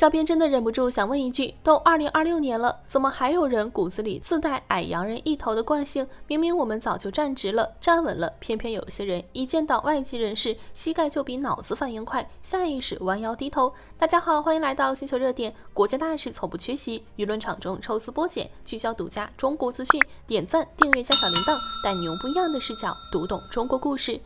小编真的忍不住想问一句，都2026年了，怎么还有人骨子里自带矮洋人一头的惯性？明明我们早就站直了，站稳了，偏偏有些人一见到外籍人士，膝盖就比脑子反应快，下意识弯腰低头。大家好，欢迎来到星球热点，国家大事从不缺席，舆论场中抽丝剥茧，聚焦独家中国资讯，点赞、订阅加小铃铛，带你用不一样的视角读懂中国故事。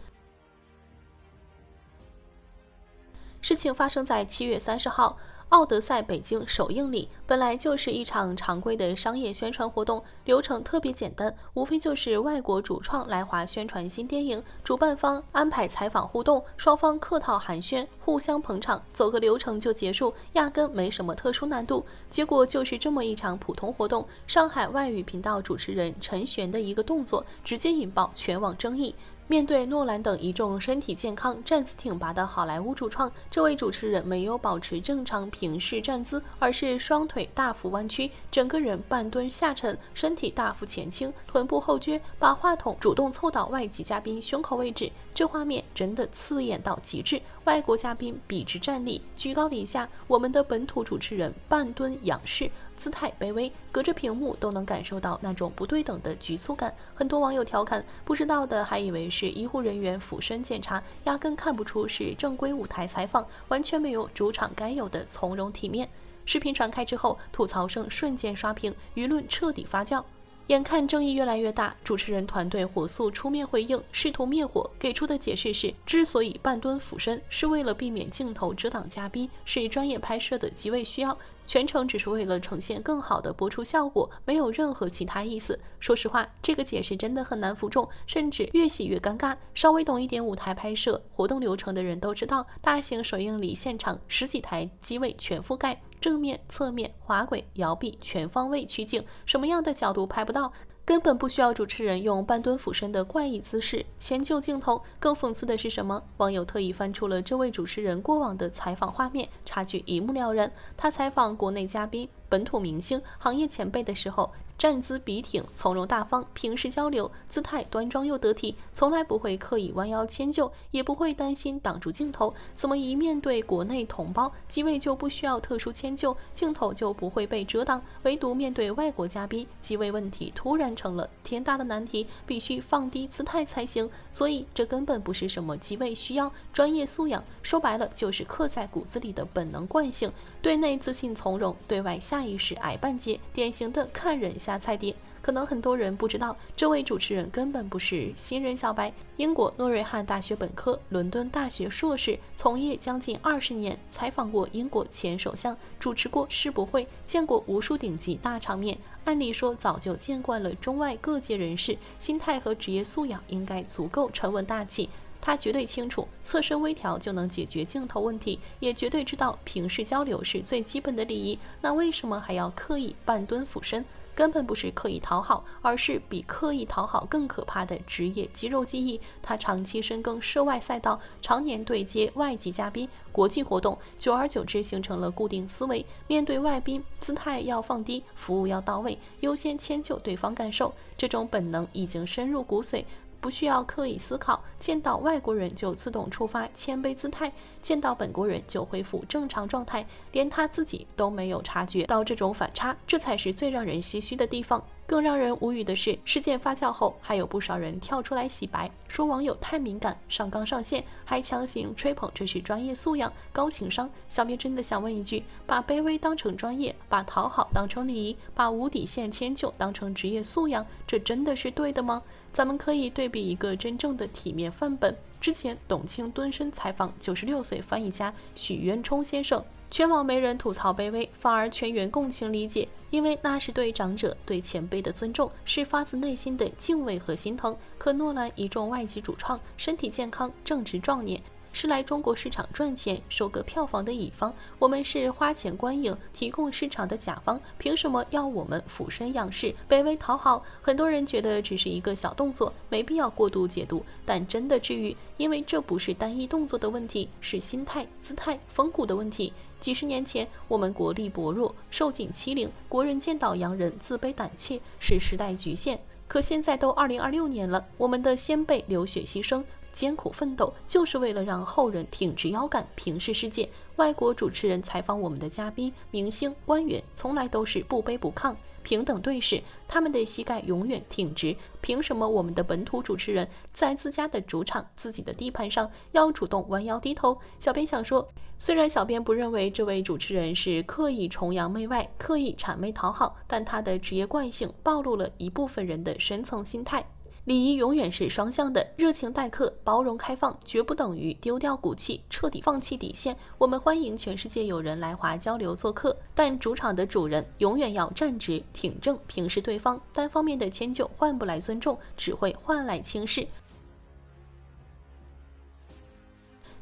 事情发生在7月30号。奥德赛北京首映礼本来就是一场常规的商业宣传活动，流程特别简单，无非就是外国主创来华宣传新电影，主办方安排采访互动，双方客套寒暄，互相捧场，走个流程就结束，压根没什么特殊难度。结果就是这么一场普通活动，上海外语频道主持人陈璇的一个动作，直接引爆全网争议。面对诺兰等一众身体健康、站姿挺拔的好莱坞主创，这位主持人没有保持正常平视站姿，而是双腿大幅弯曲，整个人半蹲下沉，身体大幅前倾，臀部后撅，把话筒主动凑到外籍嘉宾胸口位置。这画面真的刺眼到极致，外国嘉宾笔直站立，居高临下，我们的本土主持人半蹲仰视，姿态卑微，隔着屏幕都能感受到那种不对等的局促感。很多网友调侃，不知道的还以为是医护人员俯身检查，压根看不出是正规舞台采访，完全没有主场该有的从容体面。视频传开之后，吐槽声瞬间刷屏，舆论彻底发酵。眼看争议越来越大，主持人团队火速出面回应，试图灭火，给出的解释是，之所以半蹲俯身，是为了避免镜头遮挡嘉宾，是专业拍摄的极为需要，全程只是为了呈现更好的播出效果，没有任何其他意思。说实话，这个解释真的很难服众，甚至越写越尴尬。稍微懂一点舞台拍摄活动流程的人都知道，大型首映礼现场10几台机位全覆盖，正面、侧面、滑轨、摇臂全方位取景，什么样的角度拍不到？根本不需要主持人用半蹲俯身的怪异姿势迁就镜头。更讽刺的是什么？网友特意翻出了这位主持人过往的采访画面，差距一目了然。他采访国内嘉宾、本土明星、行业前辈的时候，站姿笔挺，从容大方，平时交流，姿态端庄又得体，从来不会刻意弯腰迁就，也不会担心挡住镜头。怎么一面对国内同胞，机位就不需要特殊迁就，镜头就不会被遮挡？唯独面对外国嘉宾，机位问题突然成了天大的难题，必须放低姿态才行。所以这根本不是什么机位需要，专业素养，说白了就是刻在骨子里的本能惯性。对内自信从容，对外下意识矮半截，典型的看人下菜碟。可能很多人不知道，这位主持人根本不是新人小白，英国诺瑞汉大学本科，伦敦大学硕士，从业将近20年，采访过英国前首相，主持过世博会，见过无数顶级大场面，按理说早就见惯了中外各界人士，心态和职业素养应该足够沉稳大气。他绝对清楚侧身微调就能解决镜头问题，也绝对知道平视交流是最基本的礼仪，那为什么还要刻意半蹲俯身？根本不是刻意讨好，而是比刻意讨好更可怕的职业肌肉记忆。他长期深耕涉外赛道，常年对接外籍嘉宾、国际活动，久而久之形成了固定思维，面对外宾，姿态要放低，服务要到位，优先迁就对方感受。这种本能已经深入骨髓，不需要刻意思考，见到外国人就自动触发谦卑姿态，见到本国人就恢复正常状态，连他自己都没有察觉到这种反差，这才是最让人唏嘘的地方。更让人无语的是，事件发酵后，还有不少人跳出来洗白，说网友太敏感，上纲上线，还强行吹捧这是专业素养、高情商。小编真的想问一句，把卑微当成专业，把讨好当成礼仪，把无底线迁就当成职业素养，这真的是对的吗？咱们可以对比一个真正的体面范本。之前董卿蹲身采访96岁翻译家许渊冲先生，全网没人吐槽卑微，反而全员共情理解，因为那是对长者、对前辈的尊重，是发自内心的敬畏和心疼。可诺兰一众外籍主创，身体健康，正值壮年，是来中国市场赚钱、收割票房的乙方，我们是花钱观影、提供市场的甲方，凭什么要我们俯身仰视、卑微讨好？很多人觉得只是一个小动作，没必要过度解读，但真的至于，因为这不是单一动作的问题，是心态、姿态、风骨的问题。几十年前，我们国力薄弱，受尽欺凌，国人见到洋人自卑胆怯，是时代局限。可现在都2026年了，我们的先辈流血牺牲，艰苦奋斗，就是为了让后人挺直腰杆，平视世界。外国主持人采访我们的嘉宾、明星、官员，从来都是不卑不亢，平等对视，他们的膝盖永远挺直。凭什么我们的本土主持人在自家的主场、自己的地盘上要主动弯腰低头？小编想说，虽然小编不认为这位主持人是刻意崇洋媚外、刻意谄媚讨好，但他的职业惯性暴露了一部分人的深层心态。礼仪永远是双向的，热情待客、包容开放，绝不等于丢掉骨气、彻底放弃底线。我们欢迎全世界有人来华交流做客，但主场的主人永远要站直、挺正，平视对方。单方面的迁就换不来尊重，只会换来轻视。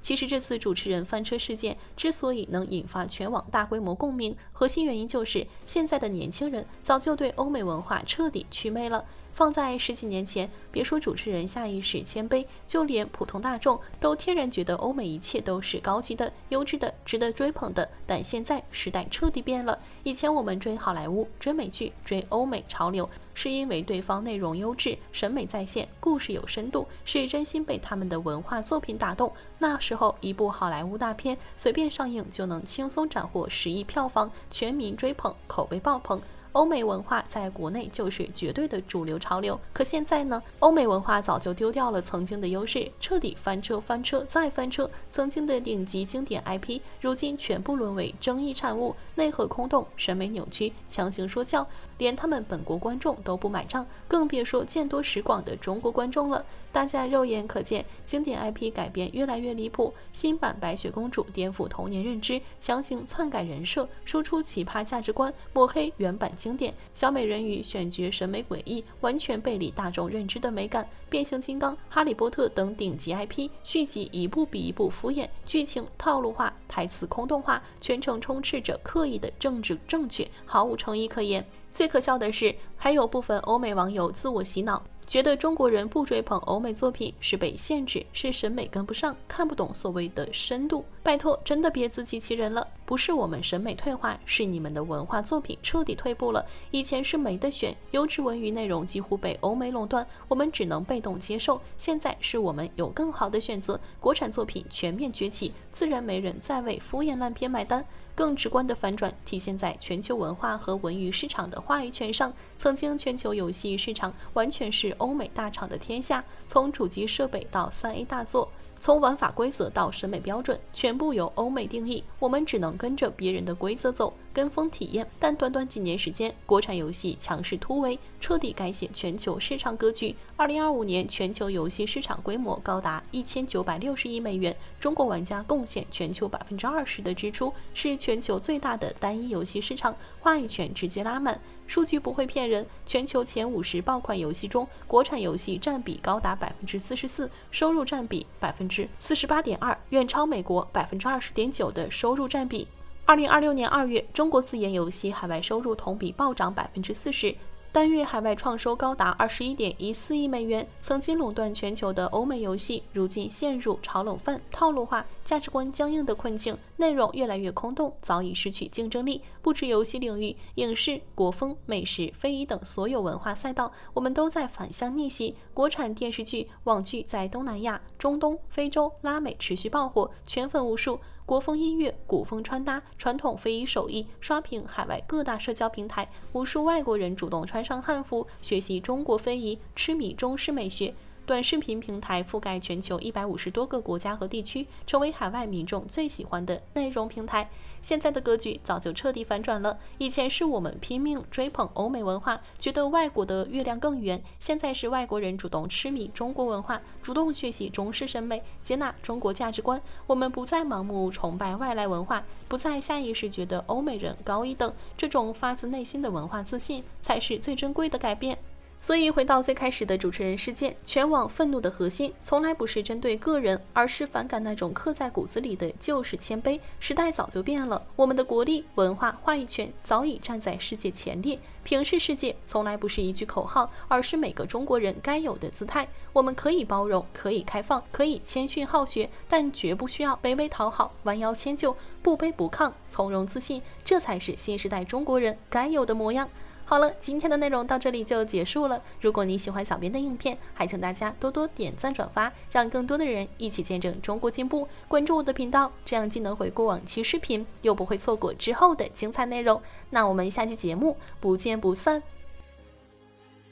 其实这次主持人翻车事件之所以能引发全网大规模共鸣，核心原因就是现在的年轻人早就对欧美文化彻底祛魅了。放在10几年前，别说主持人下意识谦卑，就连普通大众都天然觉得欧美一切都是高级的、优质的、值得追捧的。但现在时代彻底变了，以前我们追好莱坞、追美剧、追欧美潮流，是因为对方内容优质、审美在线、故事有深度，是真心被他们的文化作品打动。那时候一部好莱坞大片随便上映就能轻松斩获10亿票房，全民追捧，口碑爆棚。欧美文化在国内就是绝对的主流潮流，可现在呢，欧美文化早就丢掉了曾经的优势，彻底翻车再翻车。曾经的顶级经典 IP， 如今全部沦为争议产物，内核空洞，审美扭曲，强行说教，连他们本国观众都不买账，更别说见多识广的中国观众了。大家肉眼可见，经典 IP 改编越来越离谱，新版白雪公主颠覆童年认知，强行篡改人设，输出奇葩价值观，抹黑原版经典。小美人鱼选角审美诡异，完全背离大众认知的美感。变形金刚、哈利波特等顶级 IP 续集一部比一部敷衍，剧情套路化，台词空洞化，全程充斥着刻意的政治正确，毫无诚意可言。最可笑的是，还有部分欧美网友自我洗脑，觉得中国人不追捧欧美作品是被限制，是审美跟不上，看不懂所谓的深度。拜托，真的别自欺欺人了，不是我们审美退化，是你们的文化作品彻底退步了。以前是没得选，优质文娱内容几乎被欧美垄断，我们只能被动接受。现在是我们有更好的选择，国产作品全面崛起，自然没人再为敷衍烂片买单。更直观的反转体现在全球文化和文娱市场的话语权上。曾经全球游戏市场完全是欧美大厂的天下，从主机设备到3A 大作，从玩法规则到审美标准，全部由欧美定义，我们只能跟着别人的规则走，跟风体验。但短短几年时间，国产游戏强势突围，彻底改写全球市场格局。2025年全球游戏市场规模高达1960亿美元，中国玩家贡献全球20%的支出，是全球最大的单一游戏市场，话语权直接拉满。数据不会骗人，全球前50爆款游戏中，国产游戏占比高达44%，收入占比48.2%，远超美国20.9%的收入占比。2026年2月，中国自研游戏海外收入同比暴涨40%。单月海外创收高达21.14亿美元。曾经垄断全球的欧美游戏，如今陷入炒冷饭、套路化、价值观僵硬的困境，内容越来越空洞，早已失去竞争力。不止游戏领域，影视、国风、美食、非遗等所有文化赛道，我们都在反向逆袭。国产电视剧、网剧在东南亚、中东、非洲、拉美持续爆火，圈粉无数。国风音乐、古风穿搭、传统非遗手艺刷屏海外各大社交平台，无数外国人主动穿上汉服学习中国非遗，痴迷中式美学。短视频平台覆盖全球150多个国家和地区，成为海外民众最喜欢的内容平台。现在的格局早就彻底反转了，以前是我们拼命追捧欧美文化，觉得外国的月亮更圆，现在是外国人主动痴迷中国文化，主动学习中式审美，接纳中国价值观。我们不再盲目崇拜外来文化，不再下意识觉得欧美人高一等，这种发自内心的文化自信才是最珍贵的改变。所以回到最开始的主持人事件，全网愤怒的核心从来不是针对个人，而是反感那种刻在骨子里的旧式谦卑。时代早就变了，我们的国力、文化、话语权早已站在世界前列。平视世界从来不是一句口号，而是每个中国人该有的姿态。我们可以包容，可以开放，可以谦逊好学，但绝不需要卑微讨好、弯腰迁就，不卑不亢，从容自信，这才是新时代中国人该有的模样。好了，今天的内容到这里就结束了。如果你喜欢小编的影片，还请大家多多点赞转发，让更多的人一起见证中国进步。关注我的频道，这样既能回顾往期视频，又不会错过之后的精彩内容。那我们下期节目不见不散。